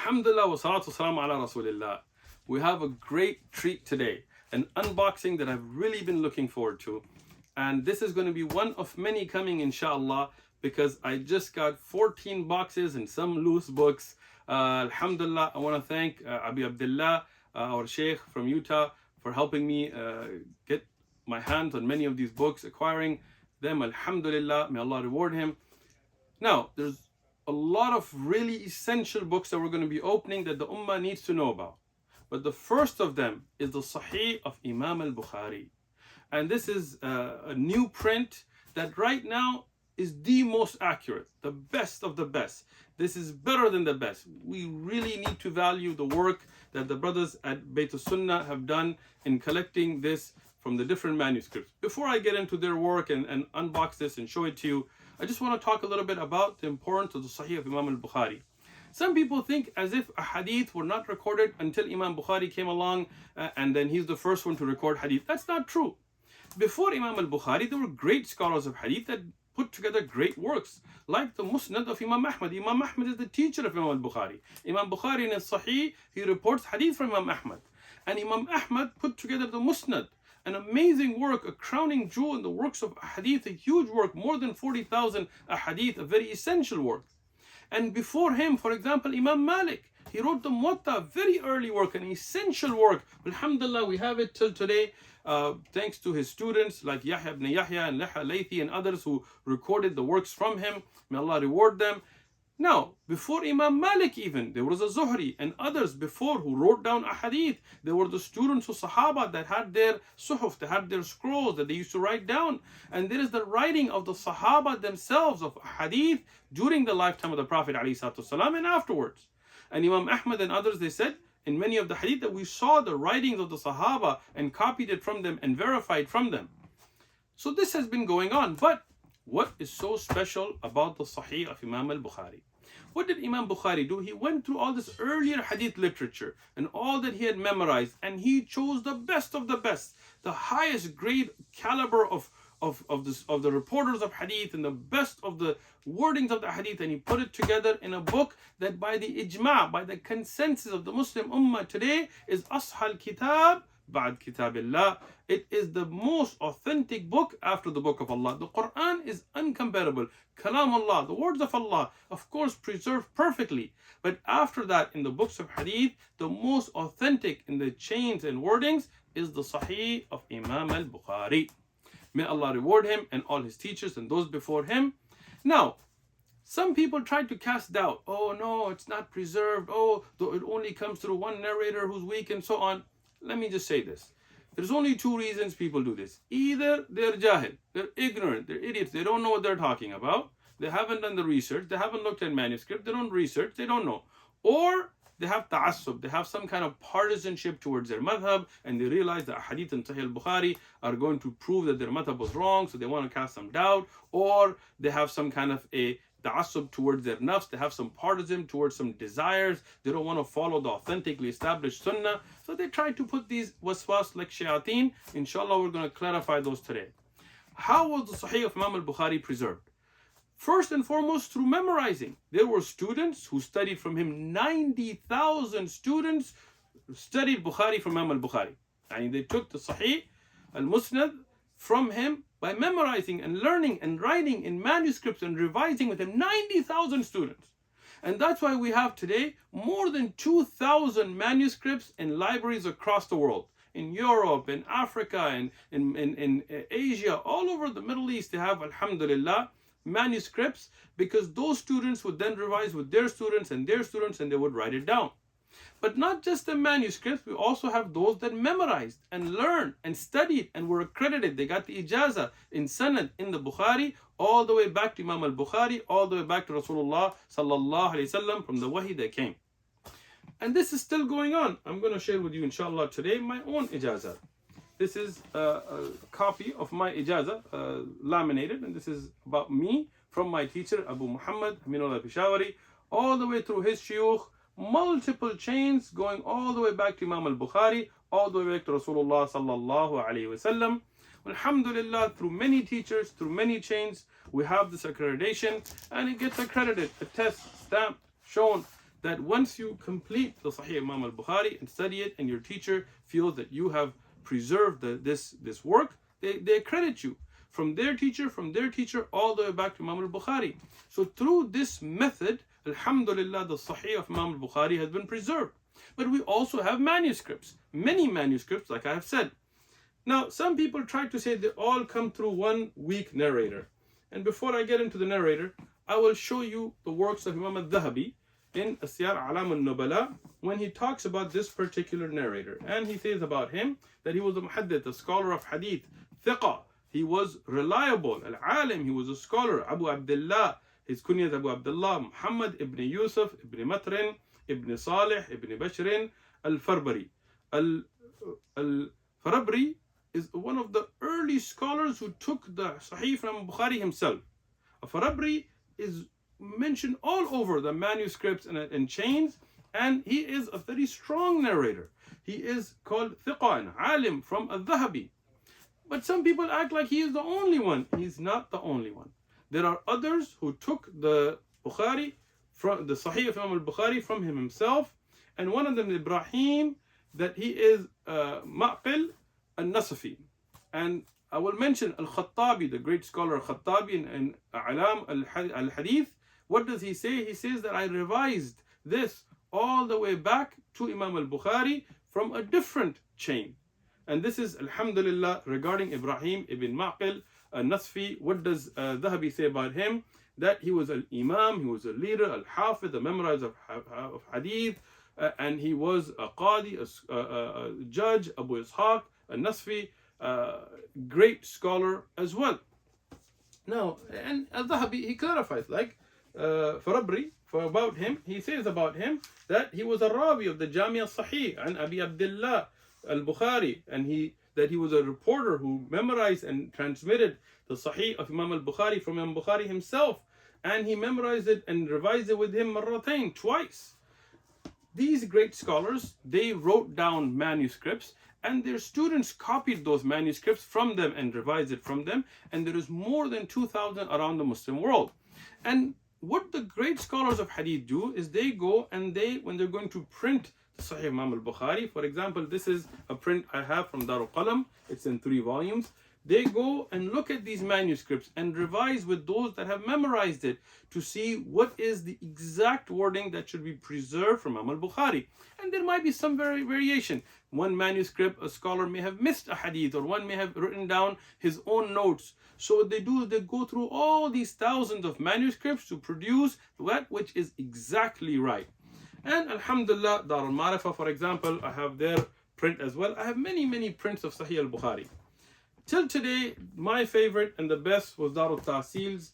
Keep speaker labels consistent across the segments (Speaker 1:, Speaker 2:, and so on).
Speaker 1: Alhamdulillah wa salatu salam ala Rasulillah. We have a great treat today, an unboxing that I've really been looking forward to. And this is going to be one of many coming, inshallah, because I just got 14 boxes and some loose books. Alhamdulillah, I want to thank Abi Abdullah, our Shaykh from Utah, for helping me get my hands on many of these books, acquiring them. Alhamdulillah, may Allah reward him. Now, there's a lot of really essential books that we're going to be opening that the Ummah needs to know about. But the first of them is the Sahih of Imam al-Bukhari. And this is a new print that right now is the most accurate, the best of the best. This is better than the best. We really need to value the work that the brothers at Bayt al-Sunnah have done in collecting this from the different manuscripts. Before I get into their work and unbox this and show it to you, I just want to talk a little bit about the importance of the Sahih of Imam al-Bukhari. Some people think as if a hadith were not recorded until Imam Bukhari came along and then he's the first one to record hadith. That's not true. Before Imam al-Bukhari, there were great scholars of hadith that put together great works, like the Musnad of Imam Ahmad. Imam Ahmad is the teacher of Imam al-Bukhari. Imam Bukhari in his Sahih, he reports hadith from Imam Ahmad. And Imam Ahmad put together the Musnad, an amazing work, a crowning jewel in the works of hadith, a huge work, more than 40,000 hadith, a very essential work. And before him, for example, Imam Malik, he wrote the Muwatta, very early work, an essential work. Alhamdulillah, we have it till today, thanks to his students like Yahya ibn Yahya and Laha Laythi and others who recorded the works from him. May Allah reward them. Now, before Imam Malik even, there was a Zuhri and others before who wrote down a hadith. There were the students of Sahaba that had their suhuf, they had their scrolls that they used to write down. And there is the writing of the Sahaba themselves of hadith during the lifetime of the Prophet ﷺ and afterwards. And Imam Ahmad and others, they said in many of the hadith that we saw the writings of the Sahaba and copied it from them and verified from them. So this has been going on. But what is so special about the Sahih of Imam al-Bukhari? What did Imam Bukhari do? He went through all this earlier hadith literature and all that he had memorized, and he chose the best of the best, the highest grade caliber of the reporters of hadith and the best of the wordings of the hadith, and he put it together in a book that by the ijma', by the consensus of the Muslim Ummah today, is Ashal Kitab Ba'd Kitabillah. It is the most authentic book after the book of Allah. The Quran is incomparable. Kalamullah, the words of Allah, of course preserved perfectly. But after that, in the books of hadith, the most authentic in the chains and wordings is the Sahih of Imam al-Bukhari. May Allah reward him and all his teachers and those before him. Now, some people try to cast doubt. Oh no, it's not preserved. Oh, it only comes through one narrator who's weak and so on. Let me just say this. There's only two reasons people do this. Either they're jahil, they're ignorant, they're idiots, they don't know what they're talking about. They haven't done the research, they haven't looked at manuscript, they don't research, they don't know. Or they have ta'assub, they have some kind of partisanship towards their madhab, and they realize that hadith and Sahih al-Bukhari are going to prove that their madhab was wrong, so they want to cast some doubt. Or they have some kind of a ta'assub towards their nafs, they have some partisan towards some desires, they don't want to follow the authentically established sunnah, so they try to put these waswas like shayateen. Inshallah, we're going to clarify those today. How was the Sahih of Imam al-Bukhari preserved? First and foremost, through memorizing. There were students who studied from him. 90,000 students studied Bukhari from Imam al-Bukhari. And they took the Sahih al-Musnad from him by memorizing and learning and writing in manuscripts and revising with him. 90,000 students. And that's why we have today more than 2,000 manuscripts in libraries across the world. In Europe, in Africa, in Asia, all over the Middle East, they have, alhamdulillah, manuscripts, because those students would then revise with their students and their students, and they would write it down. But not just the manuscripts, we also have those that memorized and learned and studied and were accredited. They got the ijazah in sanad in the Bukhari, all the way back to Imam al-Bukhari, all the way back to Rasulullah sallallahu alaihi wasallam from the wahi that came. And this is still going on. I'm going to share with you, inshallah, today my own ijazah. This is a copy of my ijazah, laminated, and this is about me from my teacher, Abu Muhammad Aminullah Peshawari, all the way through his shuyukh, multiple chains going all the way back to Imam al-Bukhari, all the way back to Rasulullah sallallahu alaihi wasallam. Alhamdulillah, through many teachers, through many chains, we have this accreditation, and it gets accredited, a test, stamped, shown that once you complete the Sahih Imam al-Bukhari and study it, and your teacher feels that you have preserved this work, they credit you from their teacher, all the way back to Imam al-Bukhari. So through this method, alhamdulillah, the Sahih of Imam al-Bukhari has been preserved. But we also have manuscripts, many manuscripts, like I have said. Now, some people try to say they all come through one weak narrator. And before I get into the narrator, I will show you the works of Imam al-Dhahabi in Siyar A'lam al-Nubala when he talks about this particular narrator. And he says about him that he was a muhaddith, a scholar of hadith, thiqa. He was reliable, al-alim, he was a scholar, Abu Abdullah. His kunya is Abu Abdullah, Muhammad ibn Yusuf, ibn Matrin, ibn Salih, ibn Bashrin, al-Farbari. Al-Farabri is one of the early scholars who took the Sahih from Bukhari himself. Farabri is mentioned all over the manuscripts and chains, and he is a very strong narrator. He is called thiqa, alim from al-Dhahabi. But some people act like he is the only one. He's not the only one. There are others who took the Bukhari, from the Sahih of Imam al-Bukhari from him himself, and one of them is Ibrahim, that he is Ma'qil al-Nasafi. And I will mention al-Khattabi, the great scholar al-Khattabi in A'lam al-Hadith. What does he say? He says that I revised this all the way back to Imam al-Bukhari from a different chain. And this is, alhamdulillah, regarding Ibrahim ibn Ma'qil al-Nasfi. What does Dhahabi say about him? That he was an imam, he was a leader, al-Hafid, a memorizer of hadith, and he was a qadi, a judge, Abu Ishaq al-Nasfi, great scholar as well. Now, and al-Dhahabi, he clarifies, like Farabri, about him, he says about him that he was a rawi of the Jami al-Sahih and Abi Abdullah al-Bukhari, and that he was a reporter who memorized and transmitted the Sahih of Imam al-Bukhari from Imam Bukhari himself, and he memorized it and revised it with him marratain, twice. These great scholars, they wrote down manuscripts, and their students copied those manuscripts from them and revised it from them, and there is more than 2,000 around the Muslim world. And what the great scholars of hadith do is they go and when they're going to print Sahih Imam al-Bukhari, for example, this is a print I have from Darul Qalam, it's in 3 volumes. They go and look at these manuscripts and revise with those that have memorized it to see what is the exact wording that should be preserved from Imam al-Bukhari. And there might be some variation. One manuscript, a scholar may have missed a hadith, or one may have written down his own notes. So what they do is they go through all these thousands of manuscripts to produce that which is exactly right. And alhamdulillah, Dar al-Marifa, for example, I have their print as well. I have many prints of Sahih al-Bukhari. Till today, my favorite and the best was Dar al-Tahsil's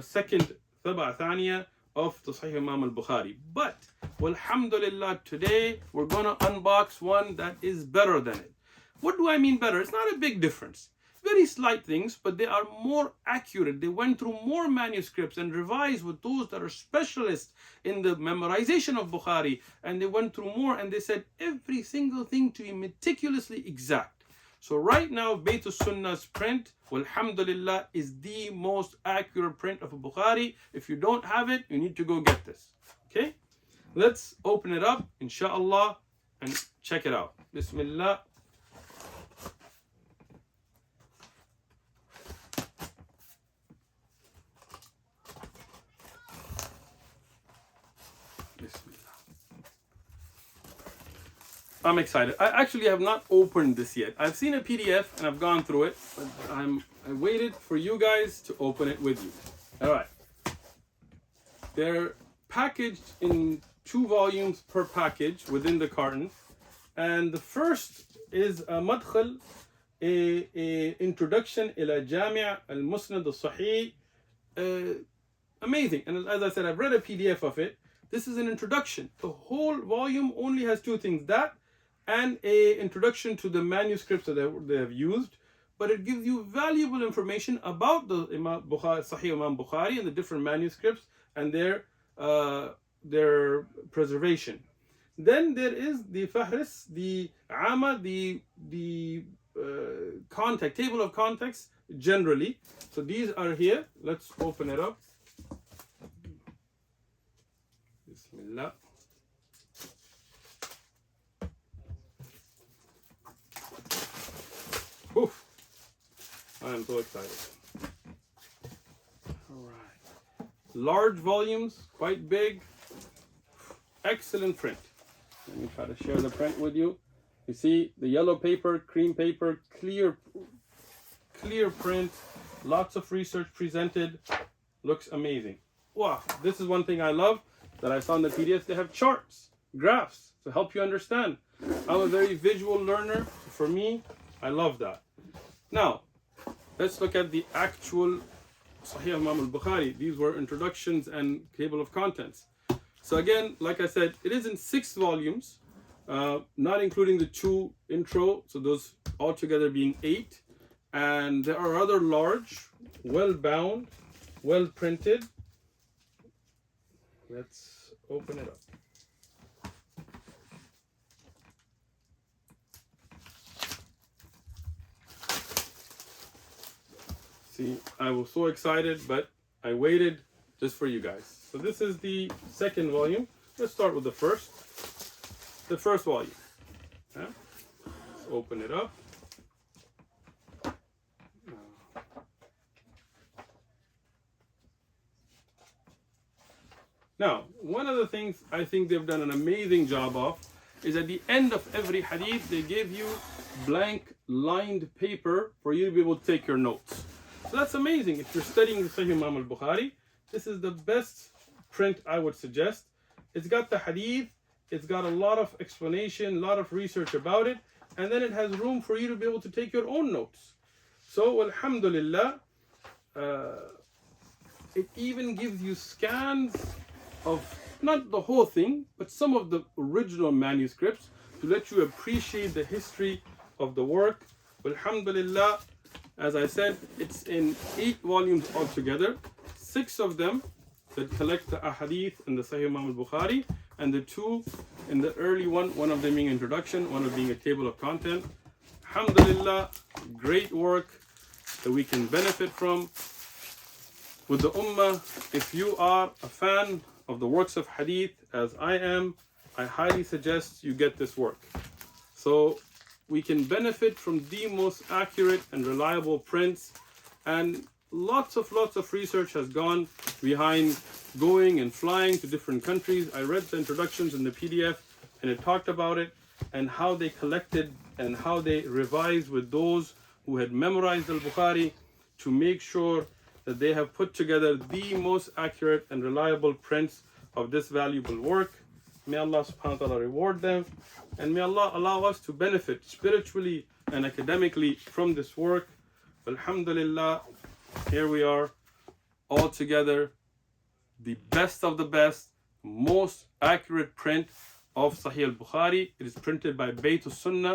Speaker 1: second Thaba Thaniya of the Sahih Imam al-Bukhari. But, alhamdulillah, today we're going to unbox one that is better than it. What do I mean better? It's not a big difference. Very slight things, but they are more accurate. They went through more manuscripts and revised with those that are specialists in the memorization of Bukhari. And they went through more and they said every single thing to be meticulously exact. So right now, Bayt al-Sunnah's print, alhamdulillah, is the most accurate print of a Bukhari. If you don't have it, you need to go get this. Okay? Let's open it up, inshallah, and check it out. Bismillah. I'm excited. I actually have not opened this yet. I've seen a PDF and I've gone through it, but I waited for you guys to open it with you. All right. They're packaged in 2 volumes per package within the carton. And the first is a madkhal, a introduction ila Jami' al-Musnad al-Sahih. Amazing. And as I said, I've read a PDF of it. This is an introduction. The whole volume only has 2 things, that and a introduction to the manuscripts that they have used, but it gives you valuable information about the Sahih Imam Bukhari and the different manuscripts and their preservation. Then there is the Fahris, the Ama, the contact, table of contacts generally. So these are here. Let's open it up. Bismillah. I'm so excited. All right. Large volumes, quite big. Excellent print. Let me try to share the print with you. You see the yellow paper, cream paper, clear print, lots of research presented. Looks amazing. Wow, this is one thing I love that I saw in the PDFs. They have charts, graphs to help you understand. I'm a very visual learner. For me, I love that. Now, let's look at the actual Sahih Imam al-Bukhari. These were introductions and table of contents. So again, like I said, it is in 6 volumes, not including the 2 intro, so those altogether being 8. And there are other large, well bound, well printed. Let's open it up. See, I was so excited, but I waited just for you guys. So this is the 2nd volume. Let's start with the first. The first volume. Yeah? Let's open it up. Now, one of the things I think they've done an amazing job of is at the end of every hadith, they give you blank lined paper for you to be able to take your notes. So that's amazing. If you're studying the Sahih Imam al-Bukhari, this is the best print I would suggest. It's got the hadith, it's got a lot of explanation, a lot of research about it, and then it has room for you to be able to take your own notes. So, alhamdulillah, it even gives you scans of not the whole thing, but some of the original manuscripts to let you appreciate the history of the work. Alhamdulillah, as I said, it's in 8 volumes altogether, 6 of them that collect the ahadith in the Sahih Imam al-Bukhari, and the 2 in the early one of them being introduction, one of being a table of content. Alhamdulillah, great work that we can benefit from with the ummah. If you are a fan of the works of hadith, as I am, I highly suggest you get this work. So we can benefit from the most accurate and reliable prints, and lots of research has gone behind going and flying to different countries. I read the introductions in the PDF, and it talked about it and how they collected and how they revised with those who had memorized al-Bukhari to make sure that they have put together the most accurate and reliable prints of this valuable work. May Allah subhanahu wa ta'ala reward them, and may Allah allow us to benefit spiritually and academically from this work. Alhamdulillah, here we are all together, the best of the best, most accurate print of Sahih al-Bukhari. It is printed by Bayt al-Sunnah.